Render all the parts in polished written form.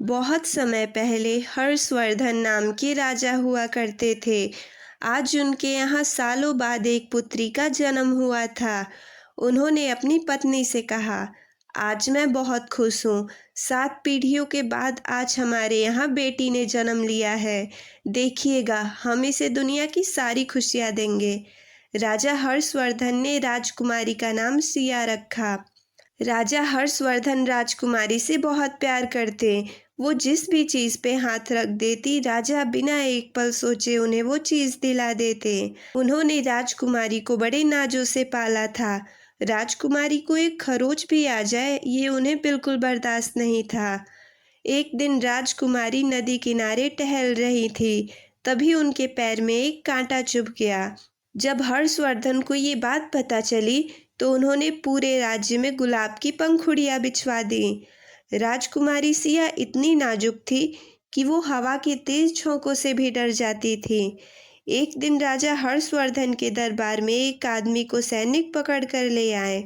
बहुत समय पहले हर्षवर्धन नाम के राजा हुआ करते थे। आज उनके यहाँ सालों बाद एक पुत्री का जन्म हुआ था। उन्होंने अपनी पत्नी से कहा, आज मैं बहुत खुश हूँ। 7 पीढ़ियों के बाद आज हमारे यहाँ बेटी ने जन्म लिया है। देखिएगा, हम इसे दुनिया की सारी खुशियाँ देंगे। राजा हर्षवर्धन ने राजकुमारी का नाम सिया रखा। राजा हर्षवर्धन राजकुमारी से बहुत प्यार करते। वो जिस भी चीज़ पे हाथ रख देती, राजा बिना एक पल सोचे उन्हें वो चीज़ दिला देते। उन्होंने राजकुमारी को बड़े नाजों से पाला था। राजकुमारी को एक खरोच भी आ जाए, ये उन्हें बिल्कुल बर्दाश्त नहीं था। एक दिन राजकुमारी नदी किनारे टहल रही थी, तभी उनके पैर में एक कांटा चुभ गया। जब हर्षवर्धन को ये बात पता चली, तो उन्होंने पूरे राज्य में गुलाब की पंखुड़ियाँ बिछवा दी। राजकुमारी सिया इतनी नाजुक थी कि वो हवा की तेज झोंकों से भी डर जाती थी। एक दिन राजा हर्षवर्धन के दरबार में एक आदमी को सैनिक पकड़ कर ले आए।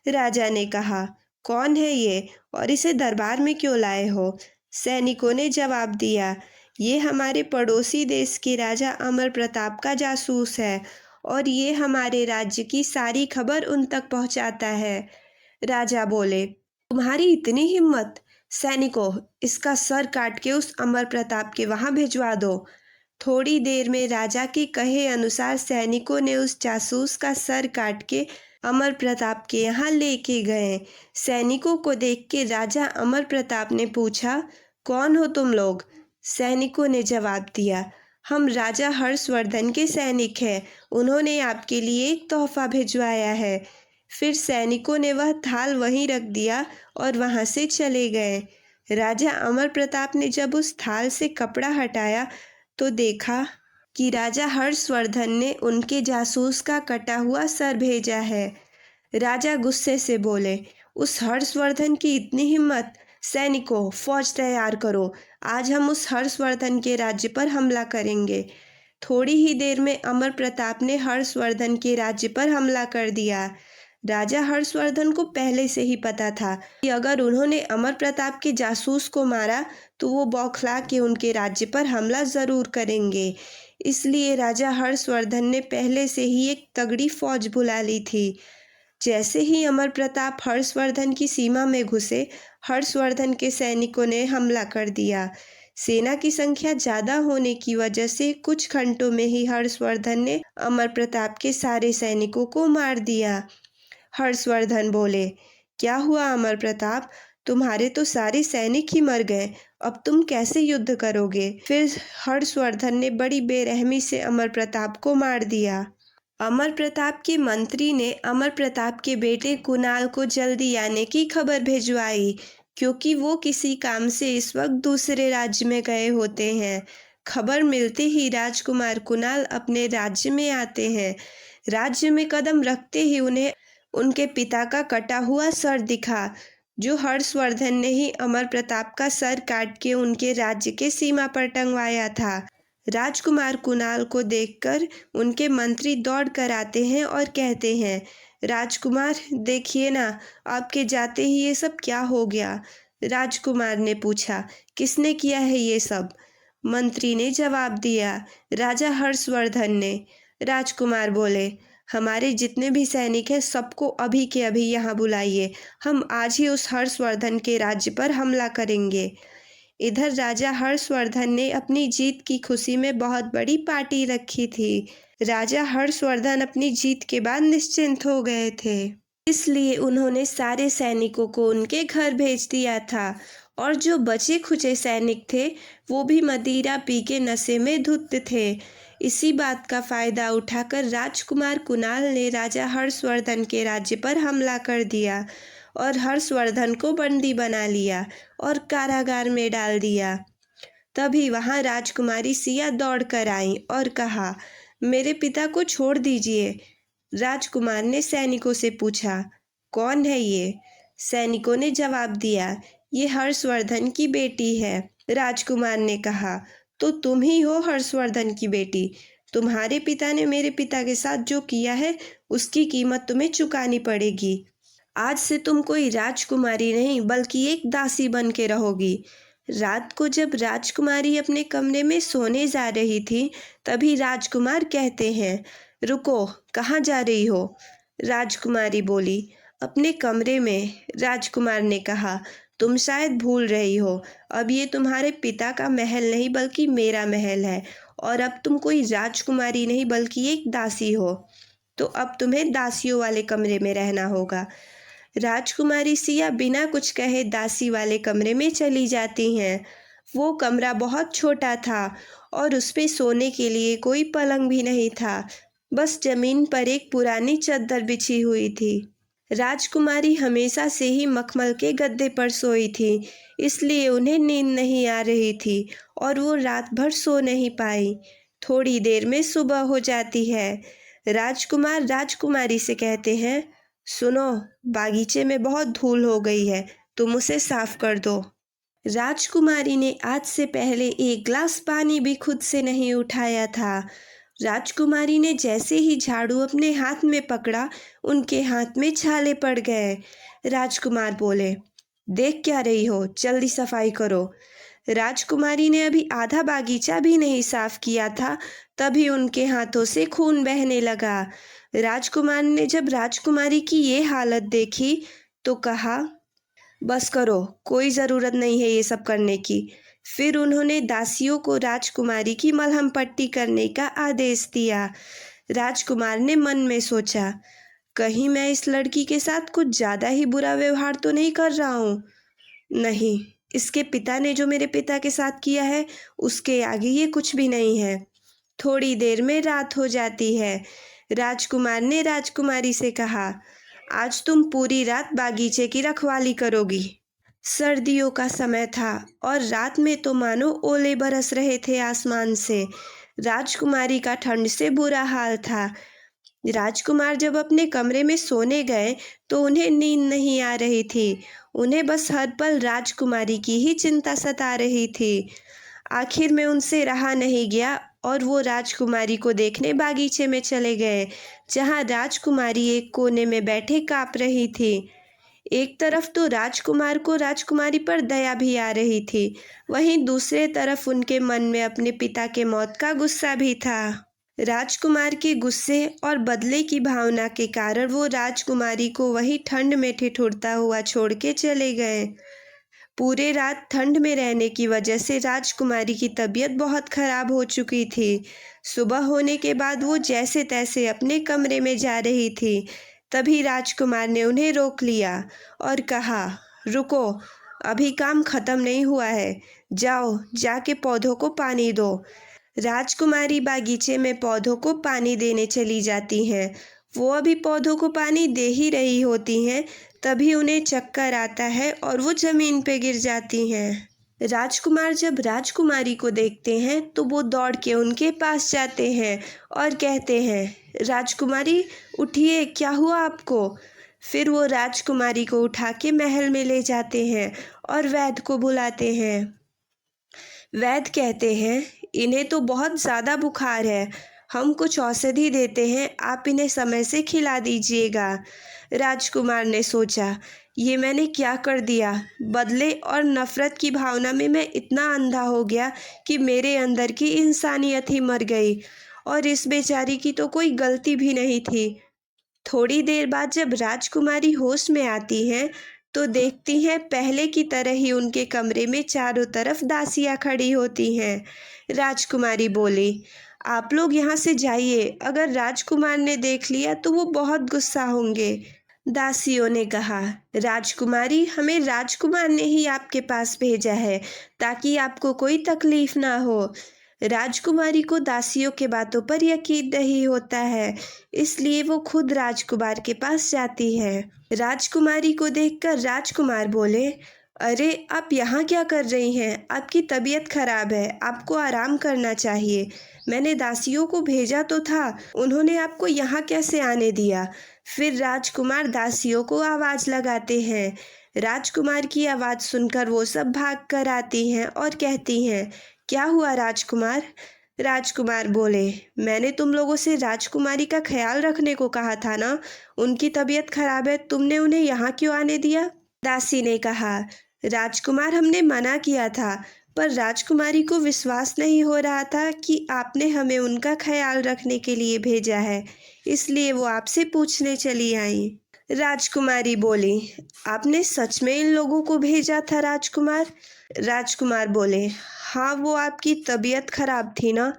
राजा ने कहा, कौन है ये और इसे दरबार में क्यों लाए हो? सैनिकों ने जवाब दिया, ये हमारे पड़ोसी देश के राजा अमर प्रताप का जासूस है और ये हमारे राज्य की सारी खबर उन तक पहुंचाता है। राजा बोले, तुम्हारी इतनी हिम्मत? सैनिकों, इसका सर काट के उस अमर प्रताप के वहां भिजवा दो। थोड़ी देर में राजा के कहे अनुसार सैनिकों ने उस जासूस का सर काट के अमर प्रताप के यहाँ लेके गए। सैनिकों को देख के राजा अमर प्रताप ने पूछा, कौन हो तुम लोग? सैनिकों ने जवाब दिया, हम राजा हर्षवर्धन के सैनिक हैं। उन्होंने आपके लिए एक तोहफा भिजवाया है। फिर सैनिकों ने वह थाल वहीं रख दिया और वहां से चले गए। राजा अमर प्रताप ने जब उस थाल से कपड़ा हटाया तो देखा कि राजा हर्षवर्धन ने उनके जासूस का कटा हुआ सर भेजा है। राजा गुस्से से बोले, उस हर्षवर्धन की इतनी हिम्मत! सैनिकों, फौज तैयार करो, आज हम उस हर्षवर्धन के राज्य पर हमला करेंगे। थोड़ी ही देर में अमर प्रताप ने हर्षवर्धन के राज्य पर हमला कर दिया। राजा हर्षवर्धन को पहले से ही पता था कि अगर उन्होंने अमर प्रताप के जासूस को मारा तो वो बौखला के उनके राज्य पर हमला ज़रूर करेंगे। इसलिए राजा हर्षवर्धन ने पहले से ही एक तगड़ी फौज बुला ली थी। जैसे ही अमर प्रताप हर्षवर्धन की सीमा में घुसे, हर्षवर्धन के सैनिकों ने हमला कर दिया। सेना की संख्या ज़्यादा होने की वजह से कुछ घंटों में ही हर्षवर्धन ने अमर प्रताप के सारे सैनिकों को मार दिया। हर्षवर्धन बोले, क्या हुआ अमर प्रताप? तुम्हारे तो सारे सैनिक ही मर गए, अब तुम कैसे युद्ध करोगे? फिर हर्षवर्धन ने बड़ी बेरहमी से अमर प्रताप को मार दिया। अमर प्रताप के मंत्री ने अमर प्रताप के बेटे कुणाल को जल्दी आने की खबर भिजवाई, क्योंकि वो किसी काम से इस वक्त दूसरे राज्य में गए होते हैं। खबर मिलते ही राजकुमार कुणाल अपने राज्य में आते हैं। राज्य में कदम रखते ही उन्हें उनके पिता का कटा हुआ सर दिखा, जो हर्षवर्धन ने ही अमर प्रताप का सर काट के उनके राज्य के सीमा पर टंगवाया था। राजकुमार कुणाल को देखकर उनके मंत्री दौड़ कर आते हैं और कहते हैं, राजकुमार देखिए ना, आपके जाते ही ये सब क्या हो गया? राजकुमार ने पूछा, किसने किया है ये सब? मंत्री ने जवाब दिया, राजा हर्षवर्धन ने। राजकुमार बोले, हमारे जितने भी सैनिक हैं सबको अभी के अभी यहाँ बुलाइए, हम आज ही उस हर्षवर्धन के राज्य पर हमला करेंगे। इधर राजा हर्षवर्धन ने अपनी जीत की खुशी में बहुत बड़ी पार्टी रखी थी। राजा हर्षवर्धन अपनी जीत के बाद निश्चिंत हो गए थे, इसलिए उन्होंने सारे सैनिकों को उनके घर भेज दिया था और जो बचे खुचे सैनिक थे वो भी मदिरा पी के नशे में धुत थे। इसी बात का फायदा उठाकर राजकुमार कुणाल ने राजा हर्षवर्धन के राज्य पर हमला कर दिया और हर्षवर्धन को बंदी बना लिया और कारागार में डाल दिया। तभी वहां राजकुमारी सिया दौड़ कर आई और कहा, मेरे पिता को छोड़ दीजिए। राजकुमार ने सैनिकों से पूछा, कौन है ये? सैनिकों ने जवाब दिया, ये हर्षवर्धन की बेटी है। राजकुमार ने कहा, तो तुम ही हो हर्षवर्धन की बेटी? तुम्हारे पिता ने मेरे पिता के साथ जो किया है उसकी कीमत तुम्हें चुकानी पड़ेगी। आज से तुम कोई राजकुमारी नहीं बल्कि एक दासी बन के रहोगी। रात को जब राजकुमारी अपने कमरे में सोने जा रही थी, तभी राजकुमार कहते हैं, रुको, कहाँ जा रही हो? राजकुमारी बोली, अपने कमरे में। राजकुमार ने कहा, तुम शायद भूल रही हो, अब ये तुम्हारे पिता का महल नहीं बल्कि मेरा महल है, और अब तुम कोई राजकुमारी नहीं बल्कि एक दासी हो, तो अब तुम्हें दासियों वाले कमरे में रहना होगा। राजकुमारी सिया बिना कुछ कहे दासी वाले कमरे में चली जाती हैं। वो कमरा बहुत छोटा था और उस पे सोने के लिए कोई पलंग भी नहीं था, बस जमीन पर एक पुरानी चादर बिछी हुई थी। राजकुमारी हमेशा से ही मखमल के गद्दे पर सोई थी, इसलिए उन्हें नींद नहीं आ रही थी और वो रात भर सो नहीं पाई। थोड़ी देर में सुबह हो जाती है। राजकुमार राजकुमारी से कहते हैं, सुनो, बागीचे में बहुत धूल हो गई है, तुम उसे साफ कर दो। राजकुमारी ने आज से पहले एक गिलास पानी भी खुद से नहीं उठाया था। राजकुमारी ने जैसे ही झाड़ू अपने हाथ में पकड़ा, उनके हाथ में छाले पड़ गए। राजकुमार बोले, देख क्या रही हो, जल्दी सफाई करो। राजकुमारी ने अभी आधा बागीचा भी नहीं साफ किया था, तभी उनके हाथों से खून बहने लगा। राजकुमार ने जब राजकुमारी की ये हालत देखी तो कहा, बस करो, कोई ज़रूरत नहीं है ये सब करने की। फिर उन्होंने दासियों को राजकुमारी की मलहम पट्टी करने का आदेश दिया। राजकुमार ने मन में सोचा, कहीं मैं इस लड़की के साथ कुछ ज़्यादा ही बुरा व्यवहार तो नहीं कर रहा हूँ? नहीं, इसके पिता ने जो मेरे पिता के साथ किया है, उसके आगे ये कुछ भी नहीं है। थोड़ी देर में रात हो जाती है। राजकुमार ने राजकुमारी से कहा, आज तुम पूरी रात बागीचे की रखवाली करोगी। सर्दियों का समय था और रात में तो मानो ओले बरस रहे थे आसमान से। राजकुमारी का ठंड से बुरा हाल था। राजकुमार जब अपने कमरे में सोने गए तो उन्हें नींद नहीं आ रही थी। उन्हें बस हर पल राजकुमारी की ही चिंता सता रही थी। आखिर में उनसे रहा नहीं गया और वो राजकुमारी को देखने बागीचे में चले गए, जहाँ राजकुमारी एक कोने में बैठे काँप रही थी। एक तरफ तो राजकुमार को राजकुमारी पर दया भी आ रही थी, वहीं दूसरे तरफ उनके मन में अपने पिता के मौत का गुस्सा भी था। राजकुमार के गुस्से और बदले की भावना के कारण वो राजकुमारी को वहीं ठंड में ठिठुरता हुआ छोड़ के चले गए। पूरे रात ठंड में रहने की वजह से राजकुमारी की तबीयत बहुत खराब हो चुकी थी। सुबह होने के बाद वो जैसे तैसे अपने कमरे में जा रही थी, तभी राजकुमार ने उन्हें रोक लिया और कहा, रुको, अभी काम खत्म नहीं हुआ है, जाओ जाके पौधों को पानी दो। राजकुमारी बागीचे में पौधों को पानी देने चली जाती हैं। वो अभी पौधों को पानी दे ही रही होती हैं, तभी उन्हें चक्कर आता है और वो जमीन पे गिर जाती हैं। राजकुमार जब राजकुमारी को देखते हैं तो वो दौड़ के उनके पास जाते हैं और कहते हैं, राजकुमारी उठिए, क्या हुआ आपको? फिर वो राजकुमारी को उठा के महल में ले जाते हैं और वैद्य को बुलाते हैं। वैद्य कहते हैं, इन्हें तो बहुत ज़्यादा बुखार है, हम कुछ औषधि देते हैं, आप इन्हें समय से खिला दीजिएगा। राजकुमार ने सोचा, ये मैंने क्या कर दिया? बदले और नफ़रत की भावना में मैं इतना अंधा हो गया कि मेरे अंदर की इंसानियत ही मर गई, और इस बेचारी की तो कोई गलती भी नहीं थी। थोड़ी देर बाद जब राजकुमारी होश में आती हैं तो देखती हैं पहले की तरह ही उनके कमरे में चारों तरफ दासियां खड़ी होती हैं। राजकुमारी बोली, आप लोग यहाँ से जाइए, अगर राजकुमार ने देख लिया तो वो बहुत गुस्सा होंगे। दासियों ने कहा, राजकुमारी, हमें राजकुमार ने ही आपके पास भेजा है ताकि आपको कोई तकलीफ ना हो। राजकुमारी को दासियों के बातों पर यकीन नहीं होता है, इसलिए वो खुद राजकुमार के पास जाती है। राजकुमारी को देखकर राजकुमार बोले, अरे आप यहाँ क्या कर रही हैं? आपकी तबीयत खराब है, आपको आराम करना चाहिए। मैंने दासियों को भेजा तो था, उन्होंने आपको यहाँ कैसे आने दिया? फिर राजकुमार दासियों को आवाज़ लगाते हैं। राजकुमार की आवाज़ सुनकर वो सब भाग कर आती हैं और कहती हैं, क्या हुआ राजकुमार? राजकुमार बोले, मैंने तुम लोगों से राजकुमारी का ख्याल रखने को कहा था ना, उनकी तबीयत खराब है, तुमने उन्हें यहाँ क्यों आने दिया? दासी ने कहा, राजकुमार, हमने मना किया था, पर राजकुमारी को विश्वास नहीं हो रहा था कि आपने हमें उनका ख्याल रखने के लिए भेजा है, इसलिए वो आपसे पूछने चली आई। राजकुमारी बोली, आपने सच में इन लोगों को भेजा था राजकुमार? राजकुमार बोले, हाँ, वो आपकी तबीयत खराब थी ना?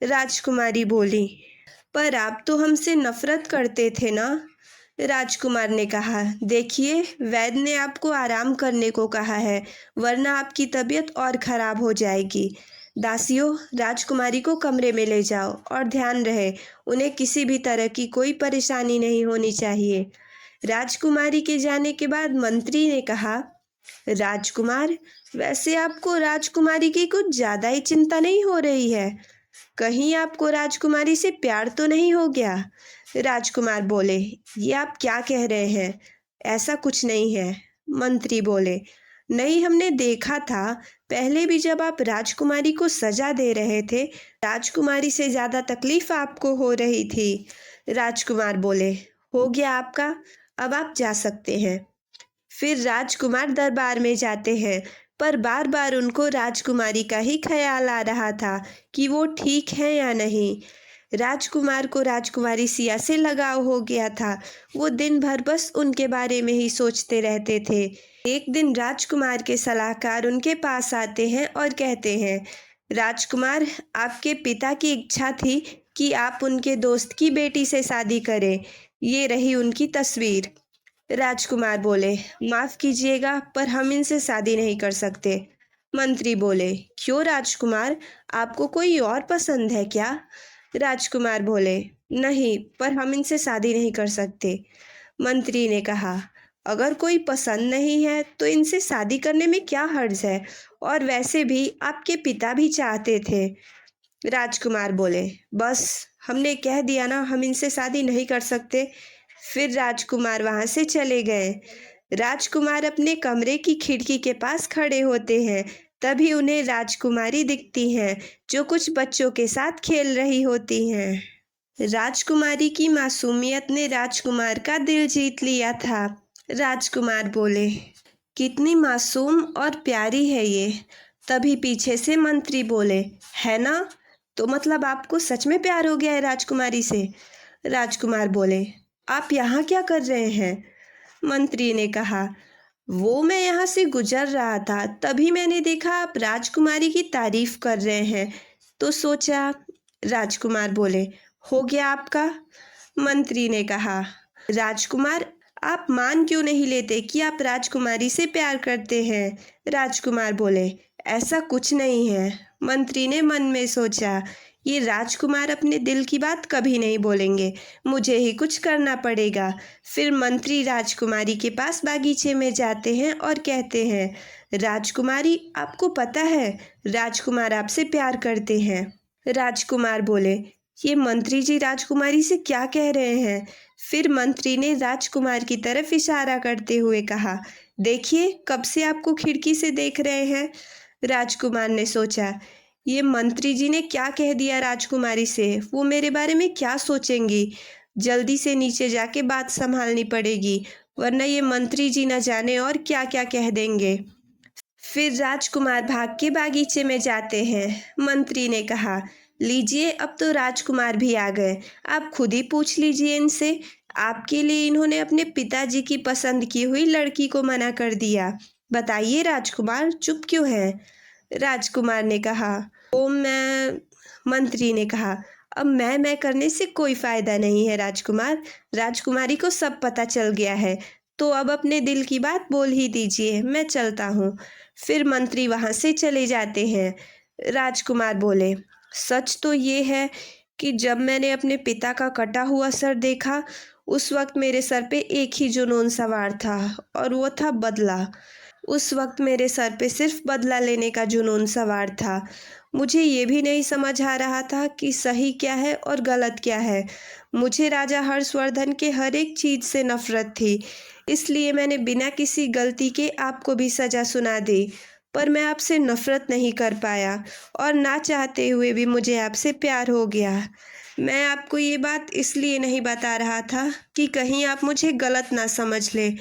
राजकुमारी बोली, पर आप तो हमसे नफरत करते थे ना? राजकुमार ने कहा, देखिए, वैद्य ने आपको आराम करने को कहा है, वरना आपकी तबीयत और खराब हो जाएगी। दासियों, राजकुमारी को कमरे में ले जाओ और ध्यान रहे, उन्हें किसी भी तरह की कोई परेशानी नहीं होनी चाहिए। राजकुमारी के जाने के बाद मंत्री ने कहा, राजकुमार, वैसे आपको राजकुमारी की कुछ ज़्यादा ही चिंता नहीं हो रही है? कहीं आपको राजकुमारी से प्यार तो नहीं हो गया? राजकुमार बोले, ये आप क्या कह रहे हैं? ऐसा कुछ नहीं है। मंत्री बोले, नहीं, हमने देखा था, पहले भी जब आप राजकुमारी को सजा दे रहे थे, राजकुमारी से ज़्यादा तकलीफ आपको हो रही थी। राजकुमार बोले, हो गया आपका, अब आप जा सकते हैं। फिर राजकुमार दरबार में जाते हैं, पर बार बार उनको राजकुमारी का ही ख्याल आ रहा था कि वो ठीक है या नहीं। राजकुमार को राजकुमारी सिया से लगाव हो गया था। वो दिन भर बस उनके बारे में ही सोचते रहते थे। एक दिन राजकुमार के सलाहकार उनके पास आते हैं और कहते हैं, राजकुमार, आपके पिता की इच्छा थी कि आप उनके दोस्त की बेटी से शादी करें। ये रही उनकी तस्वीर। राजकुमार बोले, माफ कीजिएगा, पर हम इनसे शादी नहीं कर सकते। मंत्री बोले, क्यों राजकुमार, आपको कोई और पसंद है क्या? राजकुमार बोले, नहीं, पर हम इनसे शादी नहीं कर सकते। मंत्री ने कहा, अगर कोई पसंद नहीं है तो इनसे शादी करने में क्या हर्ज है, और वैसे भी आपके पिता भी चाहते थे। राजकुमार बोले, बस, हमने कह दिया ना, हम इनसे शादी नहीं कर सकते। फिर राजकुमार वहां से चले गए। राजकुमार अपने कमरे की खिड़की के पास खड़े होते हैं, तभी उन्हें राजकुमारी दिखती हैं, जो कुछ बच्चों के साथ खेल रही होती हैं। राजकुमारी की मासूमियत ने राजकुमार का दिल जीत लिया था। राजकुमार बोले, कितनी मासूम और प्यारी है ये। तभी पीछे से मंत्री बोले, है ना? तो मतलब आपको सच में प्यार हो गया है राजकुमारी से? राजकुमार बोले, आप यहाँ क्या कर रहे हैं? मंत्री ने कहा, वो मैं यहाँ से गुजर रहा था, तभी मैंने देखा आप राजकुमारी की तारीफ कर रहे हैं, तो सोचा। राजकुमार बोले, हो गया आपका? मंत्री ने कहा, राजकुमार, आप मान क्यों नहीं लेते कि आप राजकुमारी से प्यार करते हैं? राजकुमार बोले, ऐसा कुछ नहीं है। मंत्री ने मन में सोचा, ये राजकुमार अपने दिल की बात कभी नहीं बोलेंगे, मुझे ही कुछ करना पड़ेगा। फिर मंत्री राजकुमारी के पास बागीचे में जाते हैं और कहते हैं, राजकुमारी, आपको पता है, राजकुमार आपसे प्यार करते हैं। राजकुमार बोले, ये मंत्री जी राजकुमारी से क्या कह रहे हैं? फिर मंत्री ने राजकुमार की तरफ इशारा करते हुए कहा, देखिए, कब से आपको खिड़की से देख रहे हैं। राजकुमार ने सोचा, ये मंत्री जी ने क्या कह दिया राजकुमारी से, वो मेरे बारे में क्या सोचेंगी। जल्दी से नीचे जाके बात संभालनी पड़ेगी, वरना ये मंत्री जी न जाने और क्या क्या कह देंगे। फिर राजकुमार भाग के बागीचे में जाते हैं। मंत्री ने कहा, लीजिए, अब तो राजकुमार भी आ गए, आप खुद ही पूछ लीजिए इनसे, आपके लिए इन्होंने अपने पिताजी की पसंद की हुई लड़की को मना कर दिया। बताइए राजकुमार, चुप क्यों है? राजकुमार ने कहा, ओ मैं मंत्री ने कहा, अब मैं करने से कोई फायदा नहीं है राजकुमार, राजकुमारी को सब पता चल गया है, तो अब अपने दिल की बात बोल ही दीजिए, मैं चलता हूँ। फिर मंत्री वहाँ से चले जाते हैं। राजकुमार बोले, सच तो ये है कि जब मैंने अपने पिता का कटा हुआ सर देखा, उस वक्त मेरे सर पे एक ही जुनून सवार था, और वो था बदला। उस वक्त मेरे सर पे सिर्फ बदला लेने का जुनून सवार था। मुझे ये भी नहीं समझ आ रहा था कि सही क्या है और गलत क्या है। मुझे राजा हर्षवर्धन के हर एक चीज़ से नफरत थी, इसलिए मैंने बिना किसी गलती के आपको भी सज़ा सुना दी। पर मैं आपसे नफरत नहीं कर पाया, और ना चाहते हुए भी मुझे आपसे प्यार हो गया। मैं आपको ये बात इसलिए नहीं बता रहा था कि कहीं आप मुझे गलत ना समझ लें।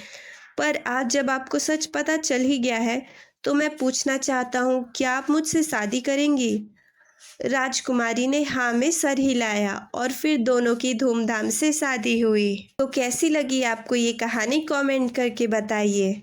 पर आज जब आपको सच पता चल ही गया है, तो मैं पूछना चाहता हूँ, क्या आप मुझसे शादी करेंगी? राजकुमारी ने हाँ में सर हिलाया और फिर दोनों की धूमधाम से शादी हुई। तो कैसी लगी आपको ये कहानी? कमेंट करके बताइए।